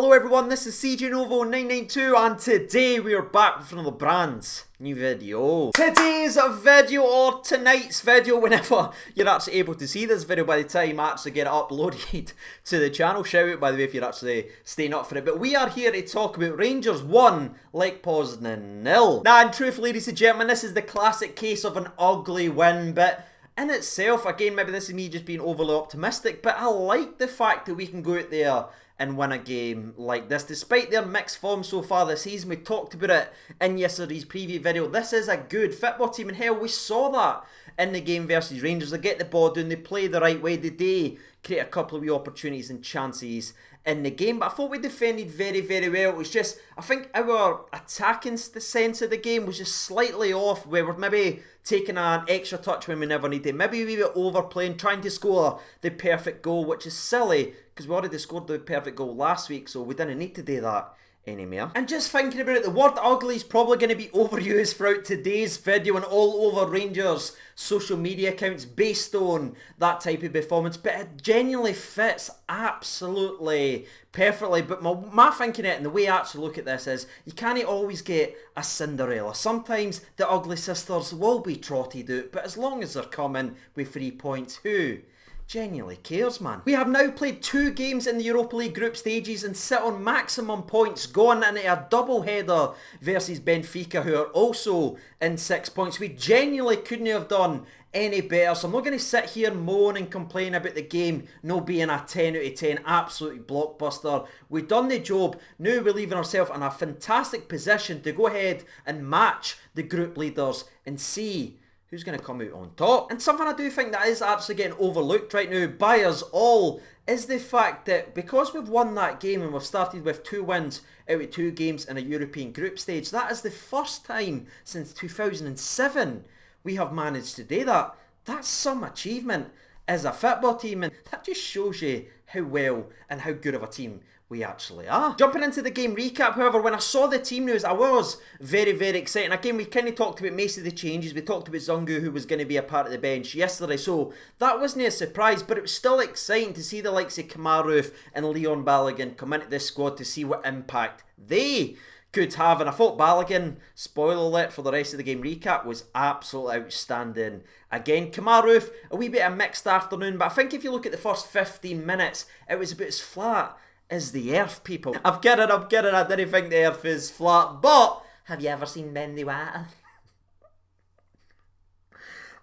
Hello everyone, this is CJ Novo 992 and today we are back with another brand new video. Today's video, or tonight's video, whenever you're actually able to see this video by the time I actually get it uploaded to the channel. Shout out by the way if you're actually staying up for it. But we are here to talk about Rangers 1, Lech Poznan 0. Now in truth, ladies and gentlemen, this is the classic case of an ugly win, but in itself, again, maybe this is me just being overly optimistic, but I like the fact that we can go out there and win a game like this. Despite their mixed form so far this season, we talked about it in yesterday's preview video. This is a good football team, and hell, we saw that in the game versus Rangers. They get the ball down, they play the right way, they do create a couple of wee opportunities and chances in the game, but I thought we defended very, very well. It was just, I think our attacking sense of the game was just slightly off, where we're maybe taking an extra touch when we never need it. Maybe we were overplaying, trying to score the perfect goal, which is silly, because we already scored the perfect goal last week, so we didn't need to do that anymore. And just thinking about it, the word ugly is probably going to be overused throughout today's video and all over Rangers social media accounts based on that type of performance, but it genuinely fits absolutely perfectly. But my thinking it and the way I actually look at this is, you can't always get a Cinderella. Sometimes the ugly sisters will be trotted out, but as long as they're coming with 3 points, who genuinely cares, man? We have now played 2 games in the Europa League group stages and sit on maximum points, going into a double header versus Benfica, who are also in 6 points. We genuinely couldn't have done any better, so I'm not going to sit here moan and complain about the game no being a 10 out of 10 absolutely blockbuster. We've done the job. Now we're leaving ourselves in a fantastic position to go ahead and match the group leaders and see who's going to come out on top. And something I do think that is actually getting overlooked right now by us all is the fact that because we've won that game and we've started with 2 wins out of 2 games in a European group stage, that is the first time since 2007 we have managed to do that. That's some achievement as a football team, and that just shows you how well and how good of a team we actually are. Jumping into the game recap, however, when I saw the team news, I was very, very excited. Again, we kind of talked about most of the changes. We talked about Zungu, who was going to be a part of the bench yesterday, so that wasn't a surprise, but it was still exciting to see the likes of Kamaru and Leon Balogun come into this squad to see what impact they could have. And I thought Balogun, spoiler alert for the rest of the game recap, was absolutely outstanding. Again, Kamaru, a wee bit of a mixed afternoon, but I think if you look at the first 15 minutes, it was about as flat as the earth, people. I'm kidding, I didn't think the earth is flat, but have you ever seen Men the Water?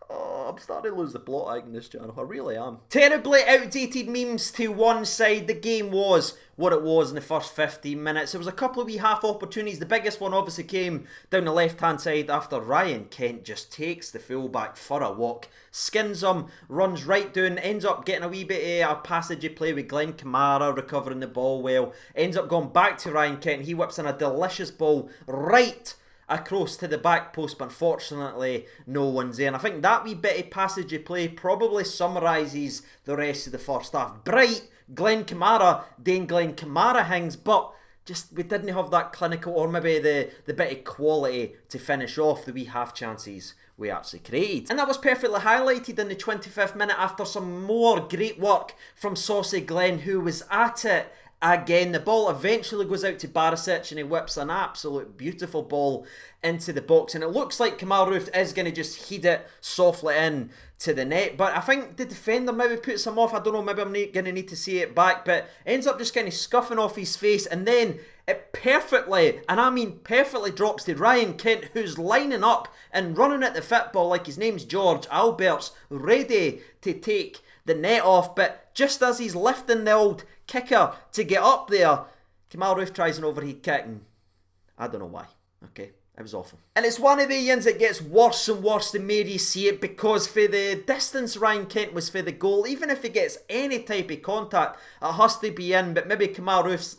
Oh, I'm starting to lose the plot in this channel, I really am. Terribly outdated memes to one side, the game was what it was in the first 15 minutes. There was a couple of wee half opportunities. The biggest one obviously came down the left hand side after Ryan Kent just takes the fullback for a walk, skins him, runs right down, ends up getting a wee bit of a passage of play with Glenn Kamara recovering the ball well, ends up going back to Ryan Kent. He whips in a delicious ball right across to the back post, but unfortunately no one's there. And I think that wee bit of passage of play probably summarises the rest of the first half. Bright Glenn Kamara doing Glenn Kamara things, but just we didn't have that clinical or maybe the bit of quality to finish off the wee half chances we actually created. And that was perfectly highlighted in the 25th minute after some more great work from Saucy Glenn, who was at it again. The ball eventually goes out to Barisic and he whips an absolute beautiful ball into the box, and it looks like Kamaru is going to just head it softly in to the net, but I think the defender maybe puts him off. I don't know, maybe I'm going to need to see it back, but ends up just kind of scuffing off his face, and then it perfectly, and I mean perfectly, drops to Ryan Kent, who's lining up and running at the football like his name's George Albert's, ready to take the net off. But just as he's lifting the old kicker to get up there, Kamaru tries an overhead kick, and I don't know why. Okay, it was awful. And it's one of the yins that gets worse and worse the more you see it, because for the distance Ryan Kent was for the goal, even if he gets any type of contact, it has to be in. But maybe Kamaru's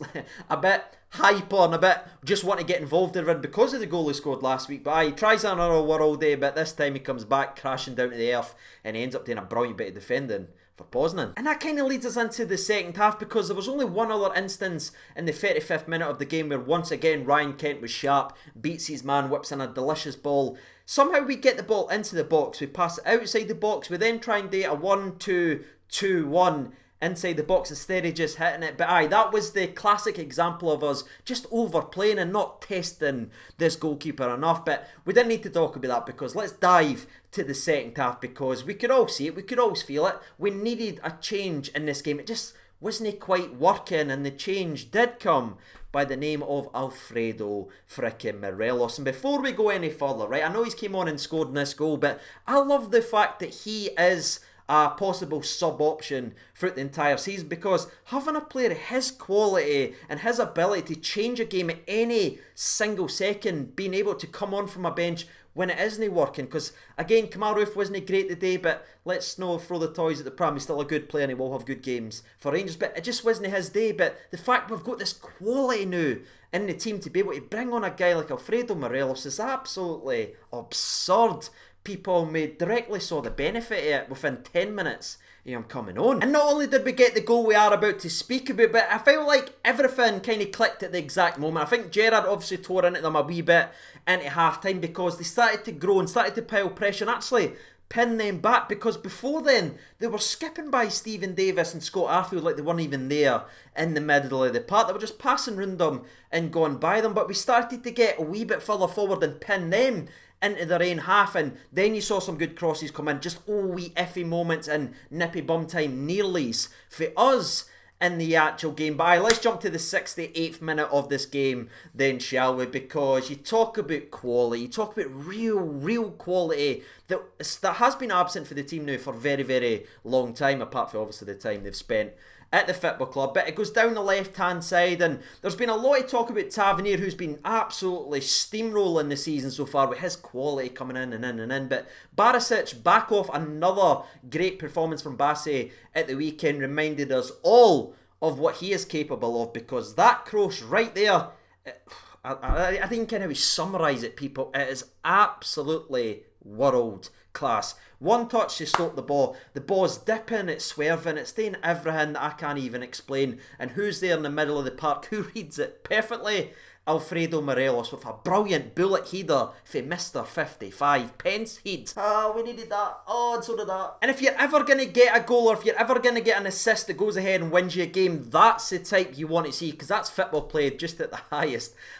a bit hyper and a bit just want to get involved in it because of the goal he scored last week. But he tries another world day, but this time he comes back crashing down to the earth and he ends up doing a brilliant bit of defending for Poznan. And that kind of leads us into the second half, because there was only one other instance in the 35th minute of the game where once again Ryan Kent was sharp, beats his man, whips in a delicious ball. Somehow we get the ball into the box, we pass it outside the box, we then try and do a 1-2-2-1 inside the box instead of just hitting it. But aye, that was the classic example of us just overplaying and not testing this goalkeeper enough. But we didn't need to talk about that, because let's dive to the second half, because we could all see it, we could all feel it. We needed a change in this game. It just wasn't quite working, and the change did come by the name of Alfredo frickin' Morelos. And before we go any further, right, I know he's came on and scored in this goal, but I love the fact that he is a possible sub option throughout the entire season, because having a player of his quality and his ability to change a game at any single second, being able to come on from a bench when it isn't working, because again, Kamaru wasn't great today, but let's not throw the toys at the pram. He's still a good player and he will have good games for Rangers, but it just wasn't his day. But the fact we've got this quality now in the team to be able to bring on a guy like Alfredo Morelos is absolutely absurd. People directly saw the benefit of it within 10 minutes of him coming on. And not only did we get the goal we are about to speak about, but I felt like everything kind of clicked at the exact moment. I think Gerrard obviously tore into them a wee bit into half-time, because they started to grow and started to pile pressure and actually pin them back, because before then they were skipping by Stephen Davis and Scott Arfield like they weren't even there in the middle of the park. They were just passing round them and going by them, but we started to get a wee bit further forward and pin them into their own half, and then you saw some good crosses come in, just wee iffy moments and nippy bum time nearlies for us in the actual game. But aye, let's jump to the 68th minute of this game then, shall we? Because you talk about quality, you talk about real quality that has been absent for the team now for a very long time, apart from obviously the time they've spent at the football club. But it goes down the left hand side, and there's been a lot of talk about Tavernier, who's been absolutely steamrolling the season so far with his quality coming in and in and in. But Barisic back off, another great performance from Bassi at the weekend, reminded us all of what he is capable of, because that cross right there, I think kind of we summarise it, people, it is absolutely world class. One touch to stop the ball. The ball's dipping, it's swerving, it's doing everything that I can't even explain. And who's there in the middle of the park? Who reads it perfectly? Alfredo Morelos with a brilliant bullet header for Mr. 55 pence head. Oh, we needed that. Oh, and so did that. And if you're ever going to get a goal, or if you're ever going to get an assist that goes ahead and wins you a game, that's the type you want to see, because that's football played just at the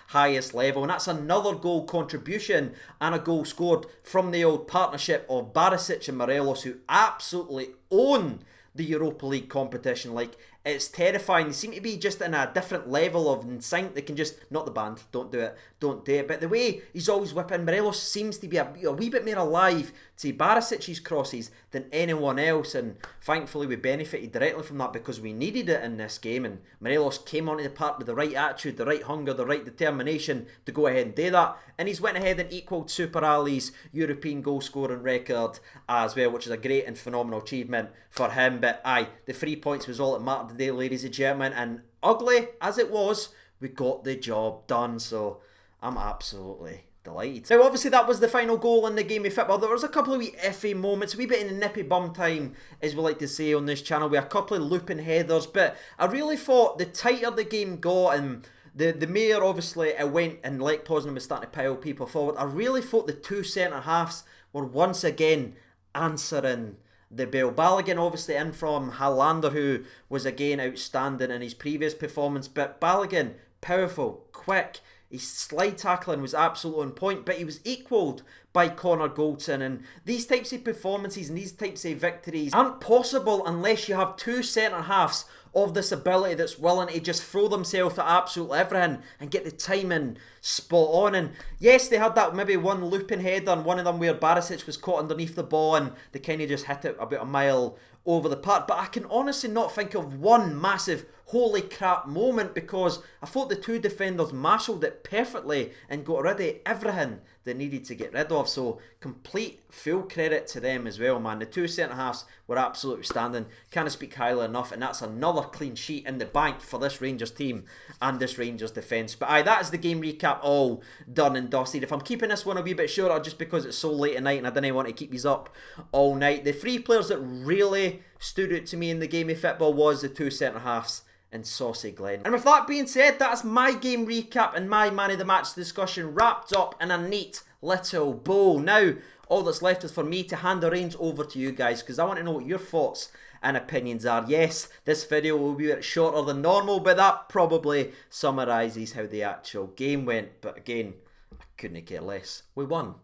highest level. And that's another goal contribution and a goal scored from the old partnership of Barisic and Morelos, who absolutely own the Europa League competition. Like, it's terrifying. They seem to be just in a different level of sync. They can just, not the band, don't do it, but the way he's always whipping, Morelos seems to be a wee bit more alive to Barisic's crosses than anyone else, and thankfully we benefited directly from that, because we needed it in this game, and Morelos came onto the park with the right attitude, the right hunger, the right determination to go ahead and do that, and he's went ahead and equalled Super Ali's European goal scoring record as well, which is a great and phenomenal achievement for him. But aye, the 3 points was all that mattered today, ladies and gentlemen, and ugly as it was, we got the job done, so I'm absolutely delighted. Now obviously that was the final goal in the game of football. There was a couple of wee iffy moments, a wee bit in the nippy bum time, as we like to say on this channel, with a couple of looping headers, but I really thought the tighter the game got, and the more obviously it went and Lech Poznan was starting to pile people forward, I really thought the two centre halves were once again answering the bell. Balogun obviously in from Hallander, who was again outstanding in his previous performance, but Balogun, powerful, quick, his slide tackling was absolutely on point, but he was equalled by Connor Goldson. And these types of performances and these types of victories aren't possible unless you have two centre halves of this ability that's willing to just throw themselves at absolutely everything and get the timing spot on. And yes, they had that maybe one looping header, and one of them where Barisic was caught underneath the ball and they kind of just hit it about a mile over the park. But I can honestly not think of one massive holy crap moment, because I thought the two defenders marshalled it perfectly and got rid of everything they needed to get rid of. So complete full credit to them as well, man. The two centre halves were absolutely standing. Can't speak highly enough, and that's another clean sheet in the bank for this Rangers team and this Rangers defence. But aye, that is the game recap all done and dusted. If I'm keeping this one a wee bit shorter just because it's so late at night and I didn't want to keep these up all night, the three players that really stood out to me in the game of football was the two centre halves and Saucy Glenn. And with that being said, that's my game recap and my man of the match discussion wrapped up in a neat little bow. Now all that's left is for me to hand the reins over to you guys, because I want to know what your thoughts and opinions are. Yes, this video will be a bit shorter than normal, but that probably summarises how the actual game went. But again, I couldn't care less. We won,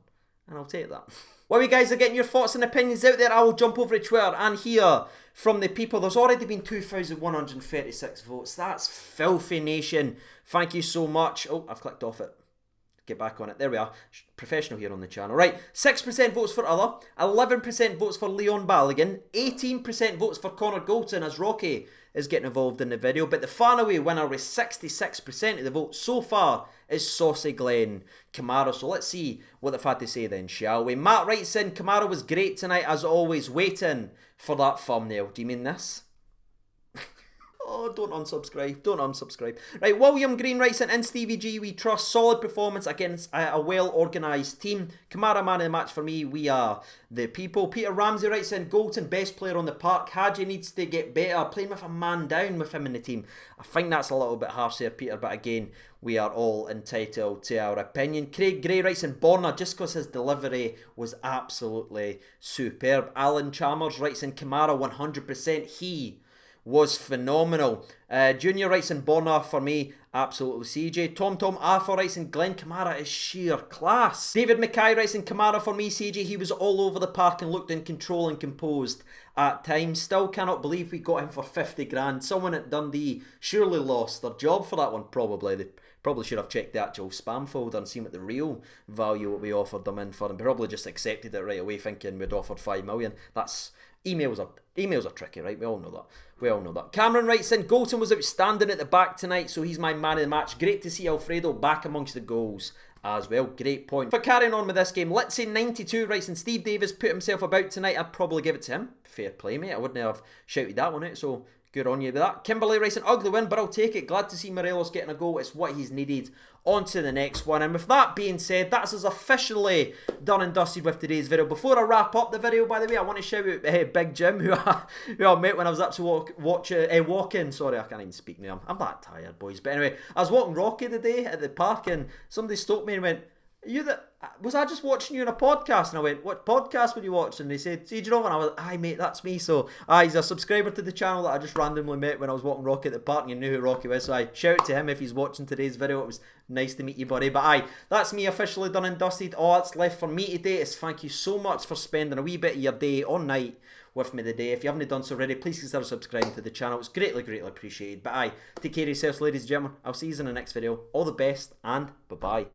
and I'll take that. While you guys are getting your thoughts and opinions out there, I will jump over to Twitter and hear from the people. There's already been 2,136 votes. That's filthy, nation. Thank you so much. Oh, I've clicked off it. Get back on it. There we are. Professional here on the channel. Right, 6% votes for Other, 11% votes for Leon Balogun, 18% votes for Connor Goulton as Rocky is getting involved in the video. But the far away winner with 66% of the votes so far is Saucy Glenn Kamara. So let's see what they've had to say then, shall we? Matt writes in, Kamara was great tonight as always, waiting for that thumbnail. Do you mean this? Oh, don't unsubscribe. Don't unsubscribe. Right, William Green writes in Stevie G, we trust solid performance against a well-organised team. Kamara man of the match for me, we are the people. Peter Ramsey writes in, Goulton, best player on the park. Hadji needs to get better. Playing with a man down with him in the team. I think that's a little bit harsh there, Peter, but again, we are all entitled to our opinion. Craig Gray writes in, Borna, just because his delivery was absolutely superb. Alan Chalmers writes in, Kamara 100%. He was phenomenal. Junior writes in, Borna for me, absolutely CJ. Tom Arthur writes in, Glenn Kamara is sheer class. David Mackay writes in, Kamara for me, CJ, he was all over the park and looked in control and composed at times. Still cannot believe we got him for 50 grand. Someone at Dundee surely lost their job for that one, probably. They probably should have checked the actual spam folder and seen what the real value what we offered them in for, and probably just accepted it right away thinking we'd offered 5 million. That's emails are tricky, right? We all know that. We all know that. Cameron writes in, Goulton was outstanding at the back tonight, so he's my man of the match. Great to see Alfredo back amongst the goals as well. Great point. But carrying on with this game, let's say 92 writes in, Steve Davis put himself about tonight. I'd probably give it to him. Fair play, mate. I wouldn't have shouted that one out, so good on you with that. Kimberly writes an ugly win, but I'll take it. Glad to see Morelos getting a goal. It's what he's needed. On to the next one. And with that being said, that's us officially done and dusted with today's video. Before I wrap up the video, by the way, I want to shout out Big Jim, who I met when I was actually walking. Sorry, I can't even speak now. I'm that tired, boys. But anyway, I was walking Rocky today at the park, and somebody stopped me and went, was I just watching you on a podcast? And I went, what podcast were you watching? And they said, see, do you know what? And I was, aye mate, that's me. So he's a subscriber to the channel that I just randomly met when I was walking Rocky at the park, and you knew who Rocky was. So I shout out to him if he's watching today's video. It was nice to meet you, buddy. But aye, that's me officially done and dusted. All that's left for me today is thank you so much for spending a wee bit of your day or night with me today. If you haven't done so already, please consider subscribing to the channel. It's greatly appreciated. But aye, take care of yourselves, ladies and gentlemen. I'll see you in the next video. All the best, and bye-bye.